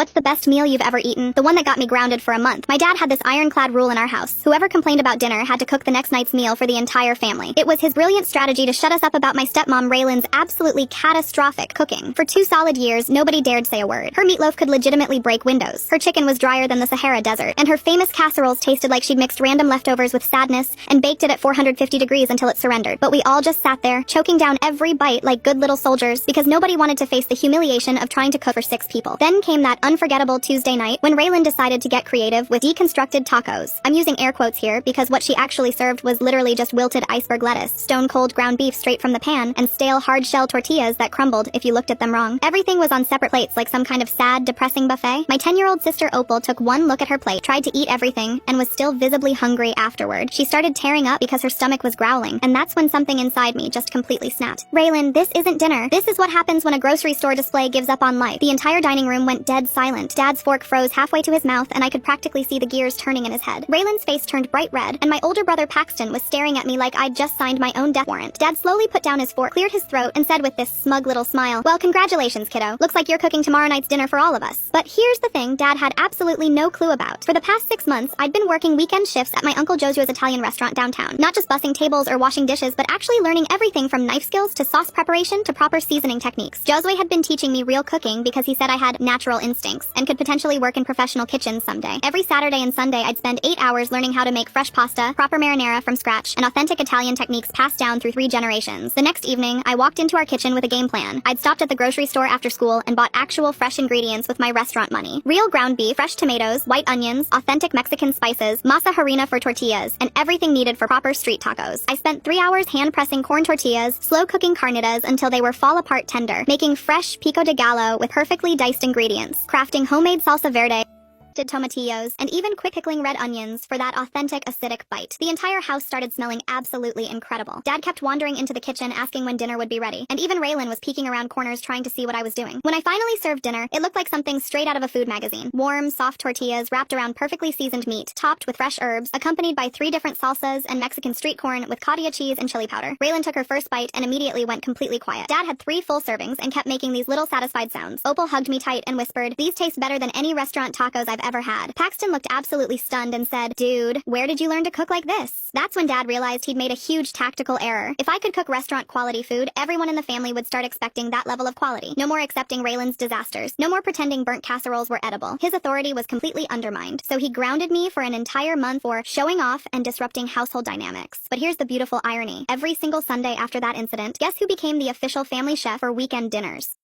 What's the best meal you've ever eaten? The one that got me grounded for a month. My dad had this ironclad rule in our house. Whoever complained about dinner had to cook the next night's meal for the entire family. It was his brilliant strategy to shut us up about my stepmom Raylan's absolutely catastrophic cooking. For 2 solid years, nobody dared say a word. Her meatloaf could legitimately break windows. Her chicken was drier than the Sahara Desert. And her famous casseroles tasted like she'd mixed random leftovers with sadness and baked it at 450 degrees until it surrendered. But we all just sat there, choking down every bite like good little soldiers because nobody wanted to face the humiliation of trying to cook for 6 people. Then came that unforgettable Tuesday night when Raylan decided to get creative with deconstructed tacos. I'm using air quotes here because what she actually served was literally just wilted iceberg lettuce, stone-cold ground beef straight from the pan, and stale hard-shell tortillas that crumbled if you looked at them wrong. Everything was on separate plates like some kind of sad, depressing buffet. My 10-year-old sister Opal took one look at her plate, tried to eat everything, and was still visibly hungry afterward. She started tearing up because her stomach was growling, and that's when something inside me just completely snapped. Raylan, this isn't dinner. This is what happens when a grocery store display gives up on life. The entire dining room went dead silent. Dad's fork froze halfway to his mouth, and I could practically see the gears turning in his head. Raylan's face turned bright red, and my older brother Paxton was staring at me like I'd just signed my own death warrant. Dad slowly put down his fork, cleared his throat, and said with this smug little smile, "Well, congratulations, kiddo. Looks like you're cooking tomorrow night's dinner for all of us." But here's the thing Dad had absolutely no clue about. For the past 6 months, I'd been working weekend shifts at my Uncle Josua's Italian restaurant downtown. Not just bussing tables or washing dishes, but actually learning everything from knife skills to sauce preparation to proper seasoning techniques. Josue had been teaching me real cooking because he said I had natural instincts and could potentially work in professional kitchens someday. Every Saturday and Sunday, I'd spend 8 hours learning how to make fresh pasta, proper marinara from scratch, and authentic Italian techniques passed down through 3 generations. The next evening, I walked into our kitchen with a game plan. I'd stopped at the grocery store after school and bought actual fresh ingredients with my restaurant money. Real ground beef, fresh tomatoes, white onions, authentic Mexican spices, masa harina for tortillas, and everything needed for proper street tacos. I spent 3 hours hand-pressing corn tortillas, slow-cooking carnitas until they were fall-apart tender, making fresh pico de gallo with perfectly diced ingredients, crafting homemade salsa verde, tomatillos, and even quick pickling red onions for that authentic acidic bite. The entire house started smelling absolutely incredible. Dad kept wandering into the kitchen asking when dinner would be ready, and even Raylan was peeking around corners trying to see what I was doing. When I finally served dinner, it looked like something straight out of a food magazine. Warm, soft tortillas wrapped around perfectly seasoned meat, topped with fresh herbs, accompanied by 3 different salsas and Mexican street corn with cotija cheese and chili powder. Raylan took her first bite and immediately went completely quiet. Dad had 3 full servings and kept making these little satisfied sounds. Opal hugged me tight and whispered, "These taste better than any restaurant tacos I've ever had." Paxton looked absolutely stunned and said, "Dude, where did you learn to cook like this?" That's when Dad realized he'd made a huge tactical error. If I could cook restaurant quality food, everyone in the family would start expecting that level of quality. No more accepting Raylan's disasters. No more pretending burnt casseroles were edible. His authority was completely undermined. So he grounded me for an entire month for showing off and disrupting household dynamics. But here's the beautiful irony. Every single Sunday after that incident, guess who became the official family chef for weekend dinners?